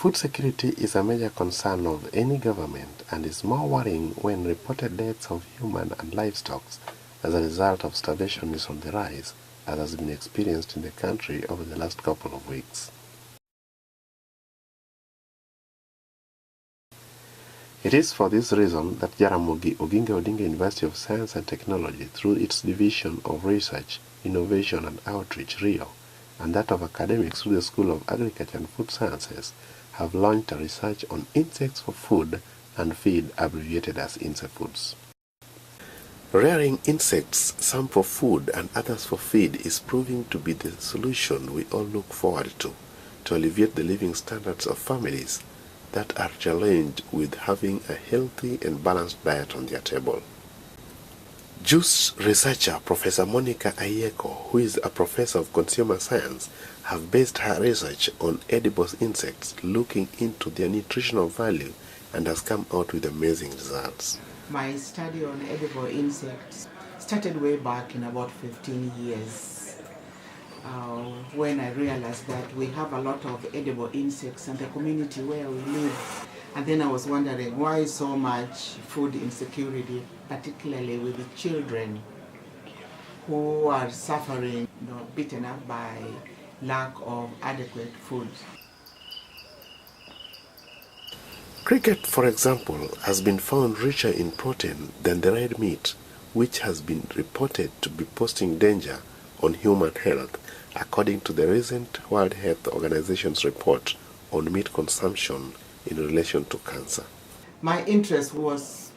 Food security is a major concern of any government and is more worrying when reported deaths of human and livestock as a result of starvation is on the rise, as has been experienced in the country over the last couple of weeks. It is for this reason that Jaramogi Oginga Odinga University of Science and Technology, through its Division of Research, Innovation and Outreach, RIO, and that of academics through the School of Agriculture and Food Sciences, have launched a research on insects for food and feed, abbreviated as INSEFoods. Rearing insects, some for food and others for feed, is proving to be the solution we all look forward to alleviate the living standards of families that are challenged with having a healthy and balanced diet on their table. Juice researcher Professor Monica Ayeko, who is a professor of consumer science, have based her research on edible insects, looking into their nutritional value, and has come out with amazing results. My study on edible insects started way back in about 15 years when I realized that we have a lot of edible insects in the community where we live. And then I was wondering why so much food insecurity, particularly with the children who are suffering, beaten up by lack of adequate food. Cricket, for example, has been found richer in protein than the red meat, which has been reported to be posing danger on human health, according to the recent World Health Organization's report on meat consumption in relation to cancer. My interest was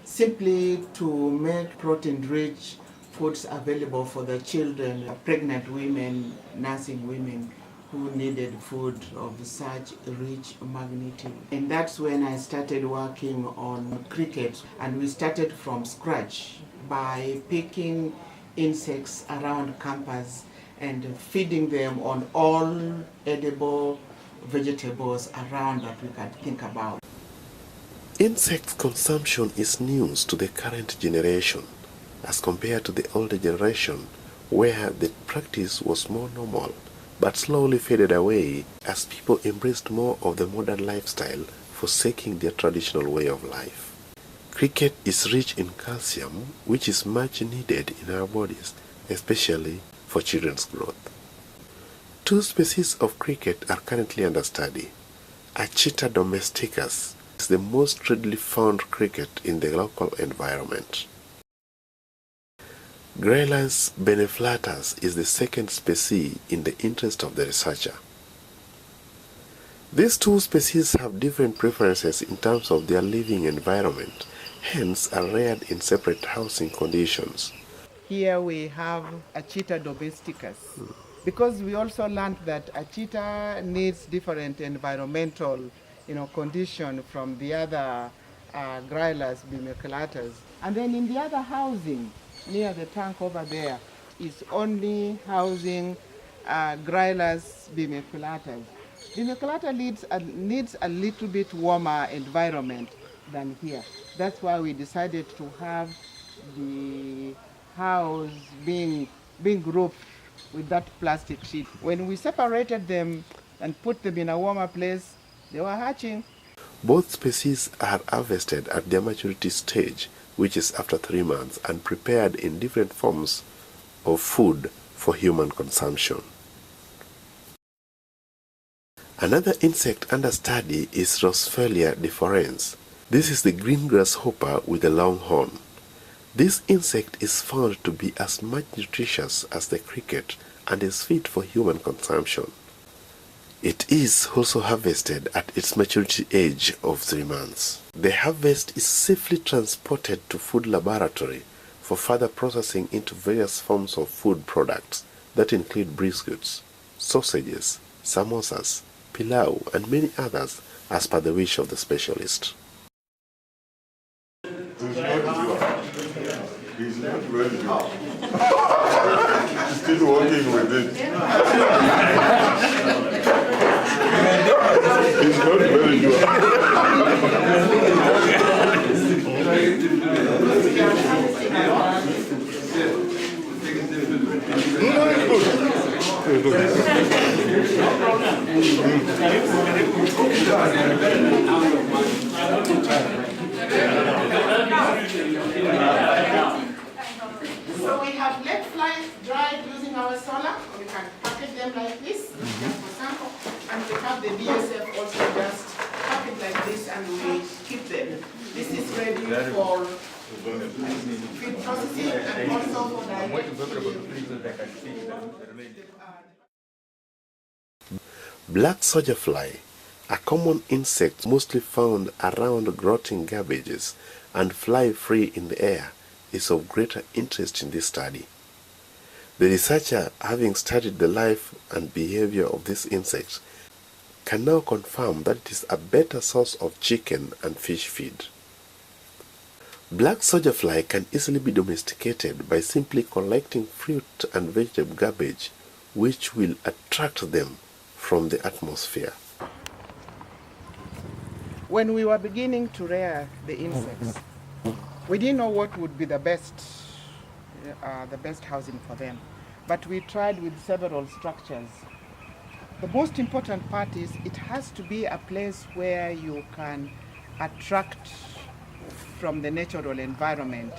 simply to make protein-rich foods available for the children, pregnant women, nursing women who needed food of such rich magnitude. And that's when I started working on cricket, and we started from scratch by picking insects around campus and feeding them on all edible vegetables around that we can think about. Insect consumption is news to the current generation as compared to the older generation, where the practice was more normal but slowly faded away as people embraced more of the modern lifestyle, forsaking their traditional way of life. Cricket is rich in calcium, which is much needed in our bodies, especially for children's growth. Two species of cricket are currently under study. Achita domesticus is the most readily found cricket in the local environment. Grylus beneflatus is the second species in the interest of the researcher. These two species have different preferences in terms of their living environment, hence are reared in separate housing conditions. Here we have Achita domesticus, because we also learned that Achita needs different environmental condition from the other Grylus beneflatus. And then in the other housing, near the tank over there, is only housing Grylus beneflatus. Beneflatus needs a little bit warmer environment than here. That's why we decided to have the house being grouped with that plastic sheet. When we separated them and put them in a warmer place, they were hatching. Both species are harvested at their maturity stage, which is after 3 months, and prepared in different forms of food for human consumption. Another insect under study is Rosphalia deferens. This is the green grasshopper with a long horn. This insect is found to be as much nutritious as the cricket and is fit for human consumption. It is also harvested at its maturity age of 3 months. The harvest is safely transported to food laboratory for further processing into various forms of food products that include biscuits, sausages, samosas, pilau, and many others as per the wish of the specialist. He's not ready. He's still working with it. He's not very good. So we have let flies dried using our solar. We can package them like this, for sample. And we have the BSF also just package like this and we keep them. This is ready for feed processing and also for Black soldier fly, a common insect mostly found around rotting garbages and fly free in the air, is of greater interest in this study. The researcher, having studied the life and behavior of this insect, can now confirm that it is a better source of chicken and fish feed. Black soldier fly can easily be domesticated by simply collecting fruit and vegetable garbage, which will attract them from the atmosphere. When we were beginning to rear the insects, we didn't know what would be the best housing for them, but we tried with several structures. The most important part is it has to be a place where you can attract from the natural environment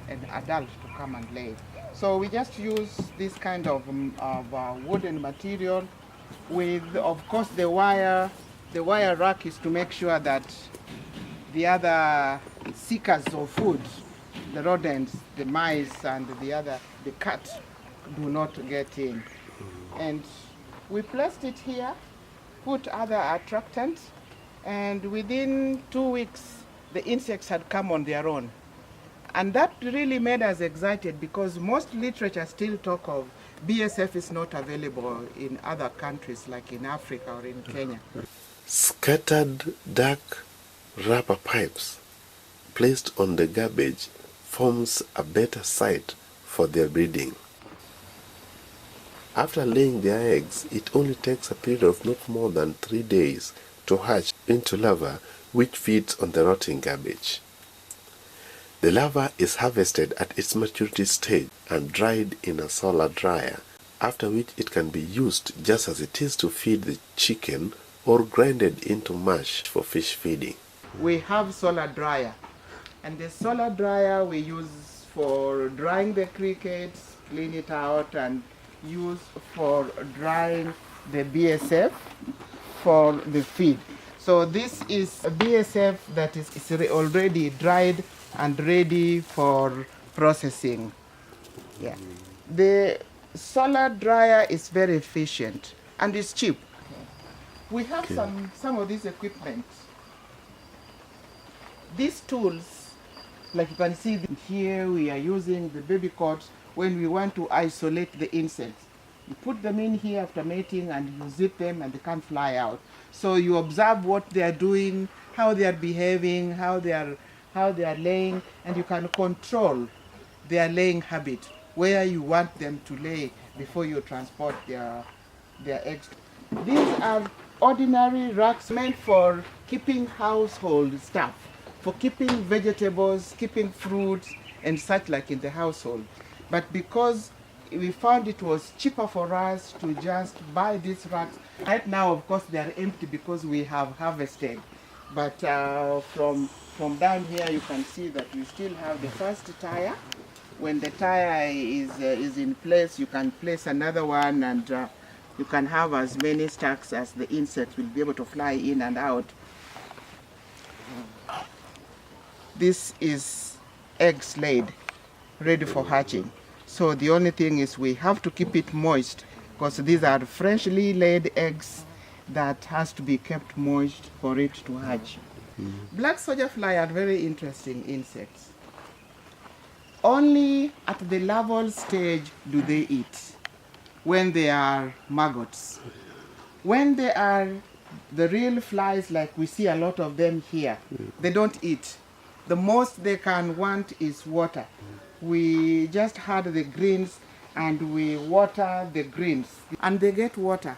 an adult to come and lay. So we just use this kind of wooden material with, of course, the wire. The wire rack is to make sure that the other seekers of food, the rodents, the mice, and the cat, do not get in. And we placed it here, put other attractants, and within 2 weeks, the insects had come on their own. And that really made us excited because most literature still talk of BSF is not available in other countries like in Africa or in Kenya. Scattered dark rubber pipes placed on the garbage forms a better site for their breeding. After laying their eggs, it only takes a period of not more than 3 days to hatch into larvae which feeds on the rotting garbage. The larva is harvested at its maturity stage and dried in a solar dryer, after which it can be used just as it is to feed the chicken or grinded into mush for fish feeding. We have solar dryer, and the solar dryer we use for drying the crickets, clean it out, and use for drying the BSF for the feed. So this is a BSF that is already dried and ready for processing. Yeah. The solar dryer is very efficient and it's cheap. We have some of this equipment. These tools, like you can see here, we are using the baby cots when we want to isolate the insects. You put them in here after mating and you zip them and they can't fly out. So you observe what they are doing, how they are behaving, how they are laying, and you can control their laying habit, where you want them to lay before you transport their eggs. These are ordinary racks meant for keeping household stuff, for keeping vegetables, keeping fruits, and such like in the household. But because we found it was cheaper for us to just buy these racks. Right now, of course, they are empty because we have harvested. But from down here, you can see that we still have the first tire. When the tire is in place, you can place another one, and you can have as many stacks as the insects will be able to fly in and out. This is eggs laid, ready for hatching. So the only thing is we have to keep it moist because these are freshly laid eggs that has to be kept moist for it to hatch. Black soldier fly are very interesting insects. Only at the larval stage do they eat, when they are maggots. When they are the real flies, like we see a lot of them here, they don't eat. The most they can want is water. We just had the greens and we water the greens. And they get water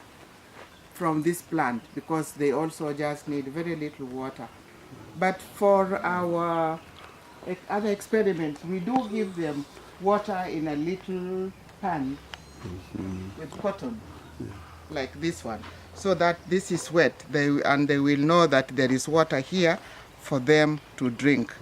from this plant because they also just need very little water. But for our other experiments, we do give them water in a little pan with cotton, like this one, so that this is wet, and they will know that there is water here for them to drink.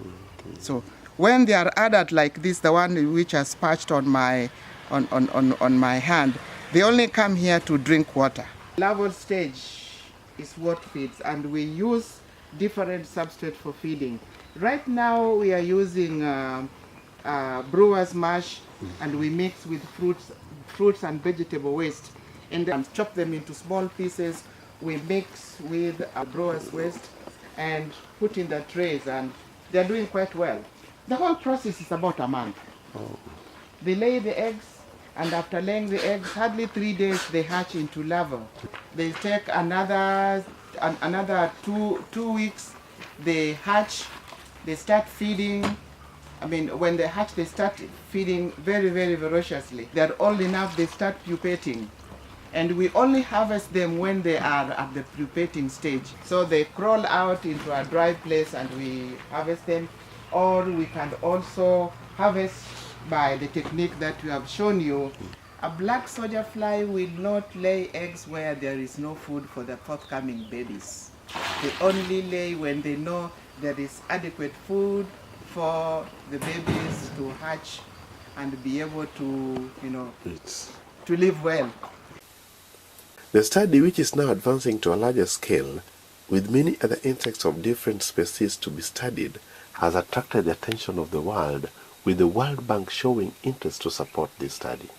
So when they are adult like this, the one which has patched on my hand, they only come here to drink water. Larval stage is what feeds, and we use different substrate for feeding. Right now we are using brewer's mash, and we mix with fruits and vegetable waste, and then chop them into small pieces. We mix with brewer's waste and put in the trays, and they're doing quite well. The whole process is about a month. They lay the eggs, and after laying the eggs, hardly 3 days they hatch into larvae. They take another 2 weeks, they hatch, they start feeding. I mean, when they hatch, they start feeding very, very ferociously. They're old enough, they start pupating. And we only harvest them when they are at the pupating stage. So they crawl out into a dry place and we harvest them. Or we can also harvest by the technique that we have shown you. A black soldier fly will not lay eggs where there is no food for the forthcoming babies. They only lay when they know there is adequate food for the babies to hatch and be able to, to live well. The study, which is now advancing to a larger scale, with many other insects of different species to be studied, has attracted the attention of the world, with the World Bank showing interest to support this study.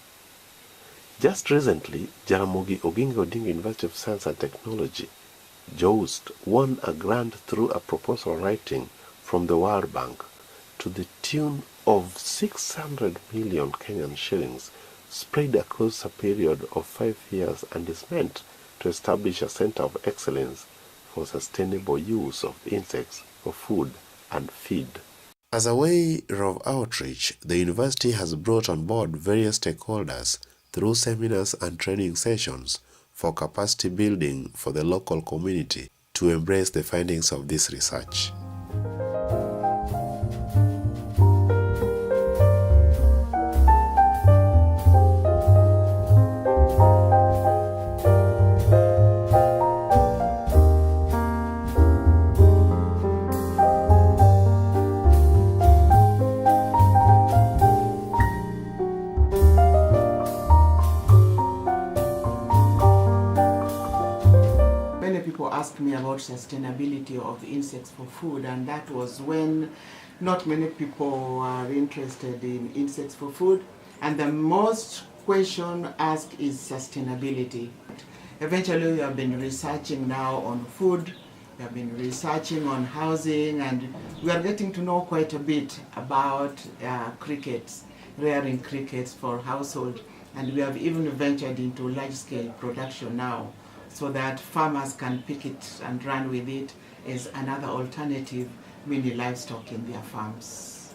Just recently, Jaramogi Oginga Odinga University of Science and Technology, JOST, won a grant through a proposal writing from the World Bank to the tune of 600 million Kenyan shillings, spread across a period of 5 years, and is meant to establish a center of excellence for sustainable use of insects for food and feed. As a way of outreach, the university has brought on board various stakeholders through seminars and training sessions for capacity building for the local community to embrace the findings of this research. Asked me about sustainability of insects for food, and that was when not many people are interested in insects for food, and the most question asked is sustainability. Eventually we have been researching now on food, we have been researching on housing, and we are getting to know quite a bit about crickets, rearing crickets for household, and we have even ventured into large-scale production now, so that farmers can pick it and run with it as another alternative mini livestock in their farms.